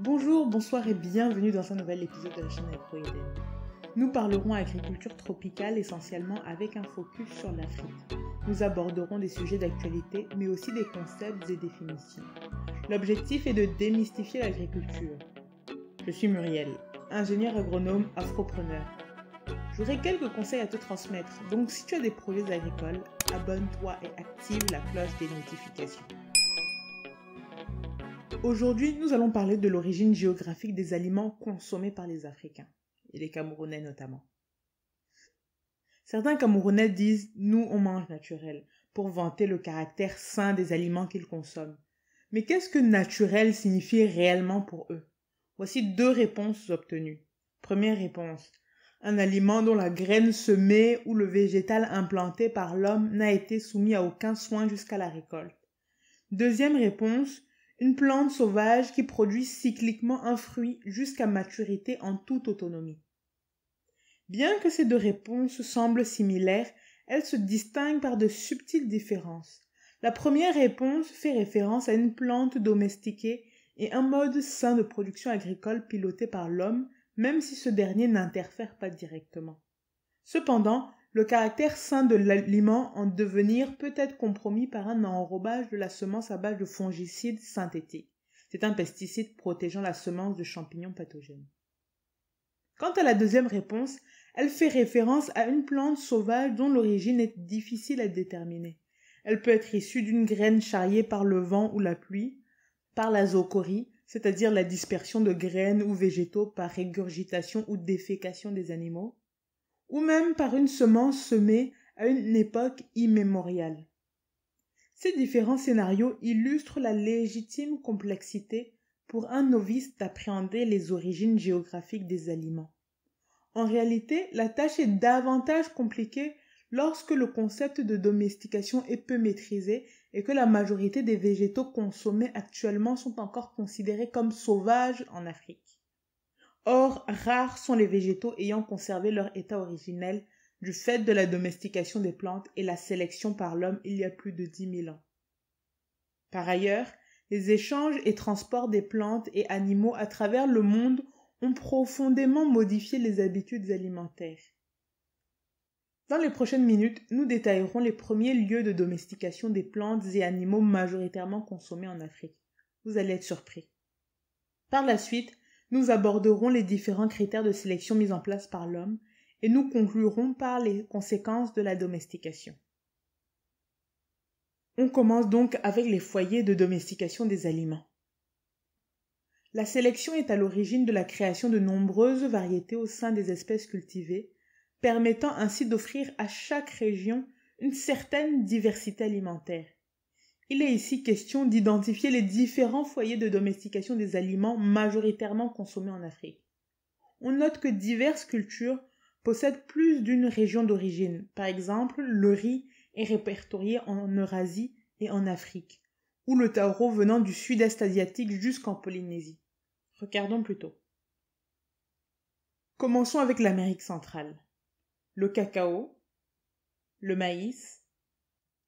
Bonjour, bonsoir et bienvenue dans un nouvel épisode de la chaîne Agro-Eden. Nous parlerons agriculture tropicale essentiellement avec un focus sur l'Afrique. Nous aborderons des sujets d'actualité mais aussi des concepts et définitions. L'objectif est de démystifier l'agriculture. Je suis Muriel, ingénieure agronome afropreneur. J'aurai quelques conseils à te transmettre, donc si tu as des projets agricoles, abonne-toi et active la cloche des notifications. Aujourd'hui, nous allons parler de l'origine géographique des aliments consommés par les Africains, et les Camerounais notamment. Certains Camerounais disent « nous on mange naturel » pour vanter le caractère sain des aliments qu'ils consomment. Mais qu'est-ce que naturel signifie réellement pour eux? Voici deux réponses obtenues. Première réponse. Un aliment dont la graine semée ou le végétal implanté par l'homme n'a été soumis à aucun soin jusqu'à la récolte. Deuxième réponse. Une plante sauvage qui produit cycliquement un fruit jusqu'à maturité en toute autonomie. Bien que ces deux réponses semblent similaires, elles se distinguent par de subtiles différences. La première réponse fait référence à une plante domestiquée et un mode sain de production agricole piloté par l'homme, même si ce dernier n'interfère pas directement. Cependant, le caractère sain de l'aliment en devenir peut être compromis par un enrobage de la semence à base de fongicides synthétiques. C'est un pesticide protégeant la semence de champignons pathogènes. Quant à la deuxième réponse, elle fait référence à une plante sauvage dont l'origine est difficile à déterminer. Elle peut être issue d'une graine charriée par le vent ou la pluie, par la zoochorie, c'est-à-dire la dispersion de graines ou végétaux par régurgitation ou défécation des animaux, ou même par une semence semée à une époque immémoriale. Ces différents scénarios illustrent la légitime complexité pour un novice d'appréhender les origines géographiques des aliments. En réalité, la tâche est davantage compliquée lorsque le concept de domestication est peu maîtrisé et que la majorité des végétaux consommés actuellement sont encore considérés comme sauvages en Afrique. Or, rares sont les végétaux ayant conservé leur état originel du fait de la domestication des plantes et la sélection par l'homme il y a plus de 10 000 ans. Par ailleurs, les échanges et transports des plantes et animaux à travers le monde ont profondément modifié les habitudes alimentaires. Dans les prochaines minutes, nous détaillerons les premiers lieux de domestication des plantes et animaux majoritairement consommés en Afrique. Vous allez être surpris. Par la suite, nous aborderons les différents critères de sélection mis en place par l'homme et nous conclurons par les conséquences de la domestication. On commence donc avec les foyers de domestication des aliments. La sélection est à l'origine de la création de nombreuses variétés au sein des espèces cultivées, permettant ainsi d'offrir à chaque région une certaine diversité alimentaire. Il est ici question d'identifier les différents foyers de domestication des aliments majoritairement consommés en Afrique. On note que diverses cultures possèdent plus d'une région d'origine. Par exemple, le riz est répertorié en Eurasie et en Afrique, ou le taureau venant du sud-est asiatique jusqu'en Polynésie. Regardons plutôt. Commençons avec l'Amérique centrale. Le cacao, le maïs,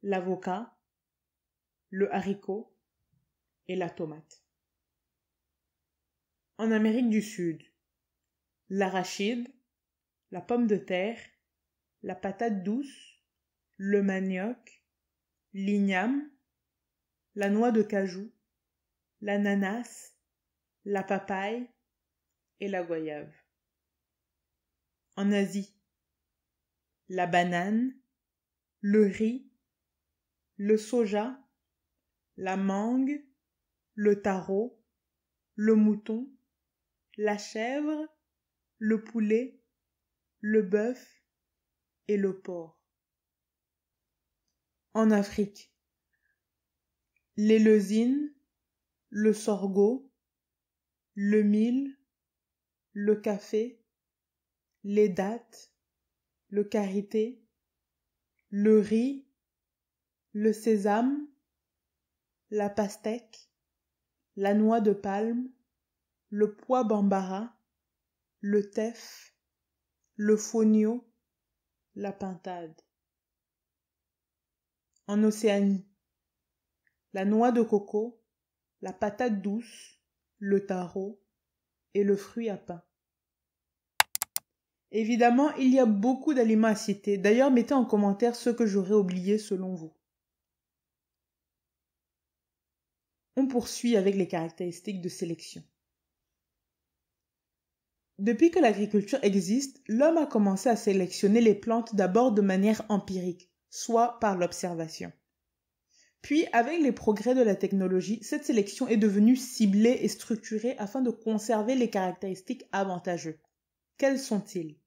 l'avocat, le haricot et la tomate. En Amérique du Sud, l'arachide, la pomme de terre, la patate douce, le manioc, l'igname, la noix de cajou, l'ananas, la papaye et la goyave. En Asie, la banane, le riz, le soja, la mangue, le taro, le mouton, la chèvre, le poulet, le bœuf et le porc. En Afrique, l'éleusine, le sorgho, le mil, le café, les dattes, le karité, le riz, le sésame, la pastèque, la noix de palme, le pois bambara, le teff, le fonio, la pintade. En Océanie, la noix de coco, la patate douce, le taro et le fruit à pain. Évidemment, il y a beaucoup d'aliments à citer. D'ailleurs, mettez en commentaire ceux que j'aurais oubliés selon vous. On poursuit avec les caractéristiques de sélection. Depuis que l'agriculture existe, l'homme a commencé à sélectionner les plantes d'abord de manière empirique, soit par l'observation. Puis, avec les progrès de la technologie, cette sélection est devenue ciblée et structurée afin de conserver les caractéristiques avantageuses. Quels sont-ils?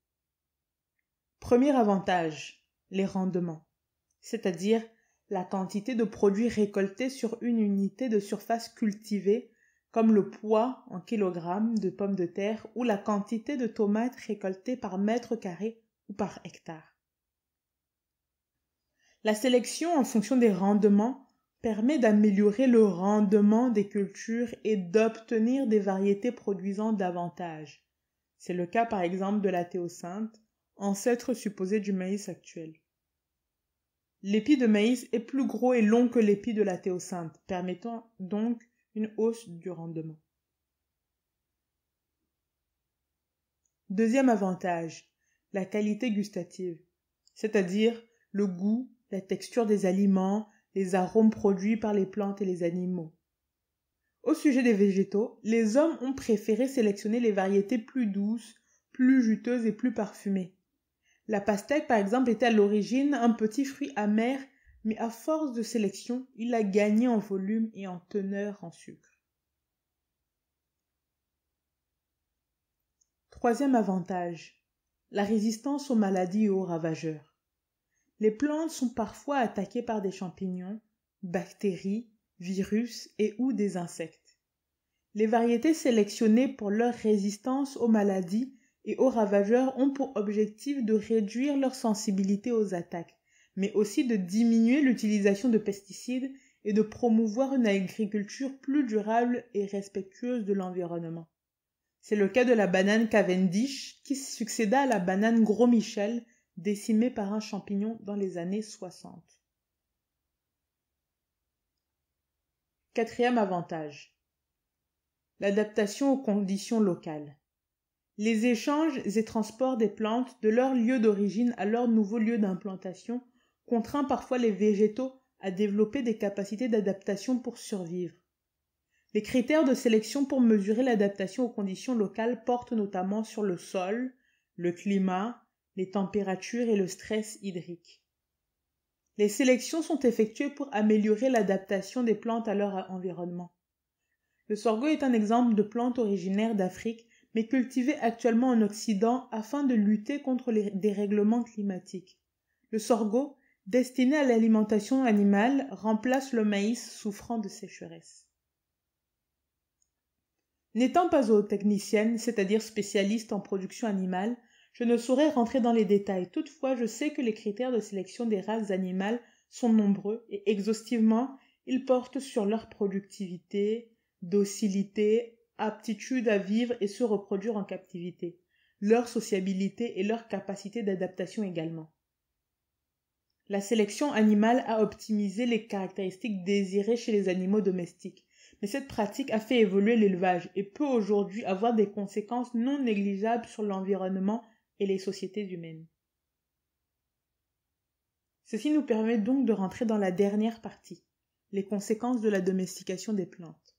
Premier avantage, les rendements, c'est-à-dire la quantité de produits récoltés sur une unité de surface cultivée, comme le poids en kilogrammes de pommes de terre ou la quantité de tomates récoltées par mètre carré ou par hectare. La sélection en fonction des rendements permet d'améliorer le rendement des cultures et d'obtenir des variétés produisant davantage. C'est le cas par exemple de la théocynthe, ancêtre supposé du maïs actuel. L'épi de maïs est plus gros et long que l'épi de la théocynthe, permettant donc une hausse du rendement. Deuxième avantage, la qualité gustative, c'est-à-dire le goût, la texture des aliments, les arômes produits par les plantes et les animaux. Au sujet des végétaux, les hommes ont préféré sélectionner les variétés plus douces, plus juteuses et plus parfumées. La pastèque, par exemple, était à l'origine un petit fruit amer, mais à force de sélection, il a gagné en volume et en teneur en sucre. Troisième avantage, la résistance aux maladies et aux ravageurs. Les plantes sont parfois attaquées par des champignons, bactéries, virus et ou des insectes. Les variétés sélectionnées pour leur résistance aux maladies et aux ravageurs ont pour objectif de réduire leur sensibilité aux attaques, mais aussi de diminuer l'utilisation de pesticides et de promouvoir une agriculture plus durable et respectueuse de l'environnement. C'est le cas de la banane Cavendish qui succéda à la banane Gros Michel, décimée par un champignon dans les années 60. Quatrième avantage, l'adaptation aux conditions locales. Les échanges et transports des plantes de leur lieu d'origine à leur nouveau lieu d'implantation contraint parfois les végétaux à développer des capacités d'adaptation pour survivre. Les critères de sélection pour mesurer l'adaptation aux conditions locales portent notamment sur le sol, le climat, les températures et le stress hydrique. Les sélections sont effectuées pour améliorer l'adaptation des plantes à leur environnement. Le sorgho est un exemple de plante originaire d'Afrique, mais cultivée actuellement en Occident afin de lutter contre les dérèglements climatiques. Le sorgho, destiné à l'alimentation animale, remplace le maïs souffrant de sécheresse. N'étant pas zootechnicienne, c'est-à-dire spécialiste en production animale, je ne saurais rentrer dans les détails. Toutefois, je sais que les critères de sélection des races animales sont nombreux et exhaustivement, ils portent sur leur productivité, docilité, aptitude à vivre et se reproduire en captivité, leur sociabilité et leur capacité d'adaptation également. La sélection animale a optimisé les caractéristiques désirées chez les animaux domestiques, mais cette pratique a fait évoluer l'élevage et peut aujourd'hui avoir des conséquences non négligeables sur l'environnement et les sociétés humaines. Ceci nous permet donc de rentrer dans la dernière partie, les conséquences de la domestication des plantes.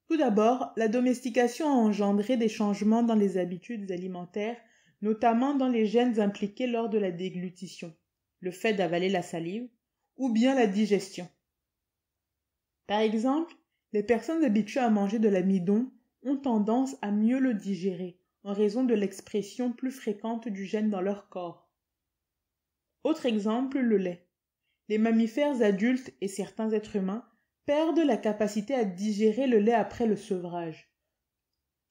Tout d'abord, la domestication a engendré des changements dans les habitudes alimentaires, notamment dans les gènes impliqués lors de la déglutition, le fait d'avaler la salive, ou bien la digestion. Par exemple, les personnes habituées à manger de l'amidon ont tendance à mieux le digérer, en raison de l'expression plus fréquente du gène dans leur corps. Autre exemple, le lait. Les mammifères adultes et certains êtres humains perdent la capacité à digérer le lait après le sevrage.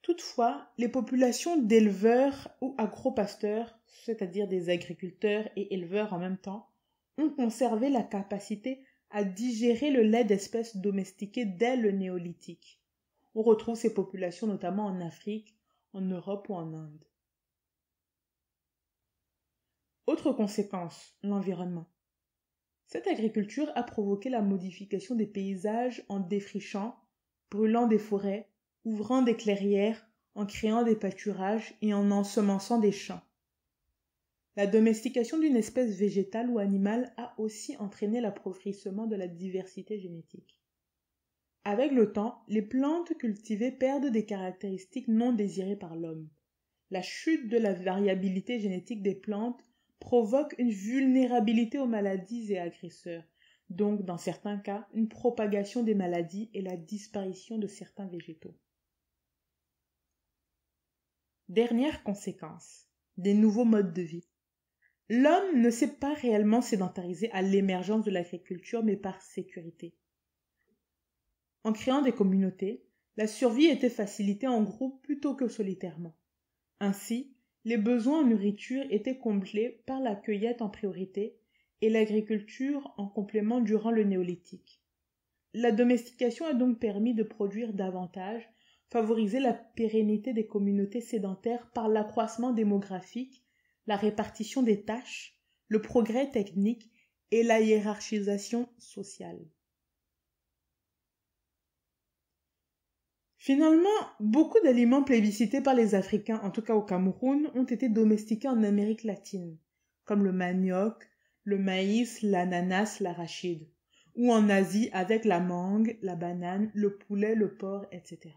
Toutefois, les populations d'éleveurs ou agropasteurs, c'est-à-dire des agriculteurs et éleveurs en même temps, ont conservé la capacité à digérer le lait d'espèces domestiquées dès le néolithique. On retrouve ces populations notamment en Afrique, en Europe ou en Inde. Autre conséquence, l'environnement. Cette agriculture a provoqué la modification des paysages en défrichant, brûlant des forêts, ouvrant des clairières, en créant des pâturages et en ensemençant des champs. La domestication d'une espèce végétale ou animale a aussi entraîné l'appauvrissement de la diversité génétique. Avec le temps, les plantes cultivées perdent des caractéristiques non désirées par l'homme. La chute de la variabilité génétique des plantes provoque une vulnérabilité aux maladies et agresseurs, donc dans certains cas, une propagation des maladies et la disparition de certains végétaux. Dernière conséquence, des nouveaux modes de vie. L'homme ne s'est pas réellement sédentarisé à l'émergence de l'agriculture, mais par sécurité. En créant des communautés, la survie était facilitée en groupe plutôt que solitairement. Ainsi, les besoins en nourriture étaient comblés par la cueillette en priorité et l'agriculture en complément durant le néolithique. La domestication a donc permis de produire davantage, favoriser la pérennité des communautés sédentaires par l'accroissement démographique, la répartition des tâches, le progrès technique et la hiérarchisation sociale. Finalement, beaucoup d'aliments plébiscités par les Africains, en tout cas au Cameroun, ont été domestiqués en Amérique latine, comme le manioc, le maïs, l'ananas, l'arachide, ou en Asie avec la mangue, la banane, le poulet, le porc, etc.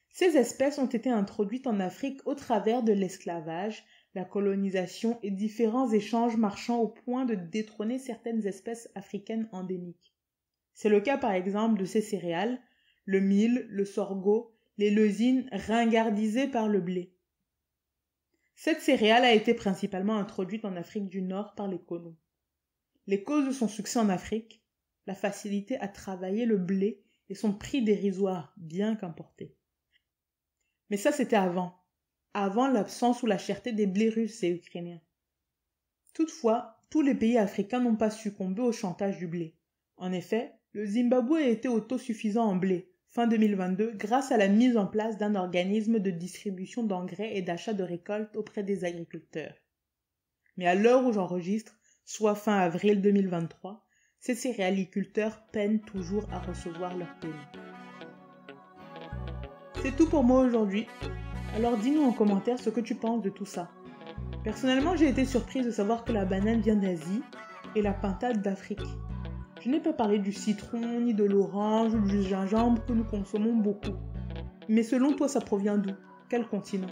Ces espèces ont été introduites en Afrique au travers de l'esclavage, la colonisation et différents échanges marchands au point de détrôner certaines espèces africaines endémiques. C'est le cas par exemple de ces céréales, le mil, le sorgho, les leusines ringardisées par le blé. Cette céréale a été principalement introduite en Afrique du Nord par les colons. Les causes de son succès en Afrique, la facilité à travailler le blé et son prix dérisoire, bien qu'importé. Mais ça c'était avant l'absence ou la cherté des blés russes et ukrainiens. Toutefois, tous les pays africains n'ont pas succombé au chantage du blé. En effet, le Zimbabwe a été autosuffisant en blé, fin 2022, grâce à la mise en place d'un organisme de distribution d'engrais et d'achat de récoltes auprès des agriculteurs. Mais à l'heure où j'enregistre, soit fin avril 2023, ces céréaliculteurs peinent toujours à recevoir leur paiement. C'est tout pour moi aujourd'hui. Alors dis-nous en commentaire ce que tu penses de tout ça. Personnellement, j'ai été surprise de savoir que la banane vient d'Asie et la pintade d'Afrique. Je n'ai pas parlé du citron, ni de l'orange ou du gingembre que nous consommons beaucoup. Mais selon toi, ça provient d'où? Quel continent?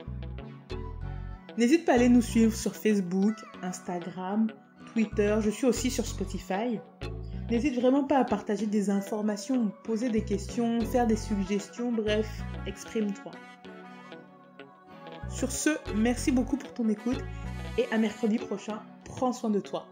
N'hésite pas à aller nous suivre sur Facebook, Instagram, Twitter, je suis aussi sur Spotify. N'hésite vraiment pas à partager des informations, poser des questions, faire des suggestions, bref, exprime-toi. Sur ce, merci beaucoup pour ton écoute et à mercredi prochain, prends soin de toi.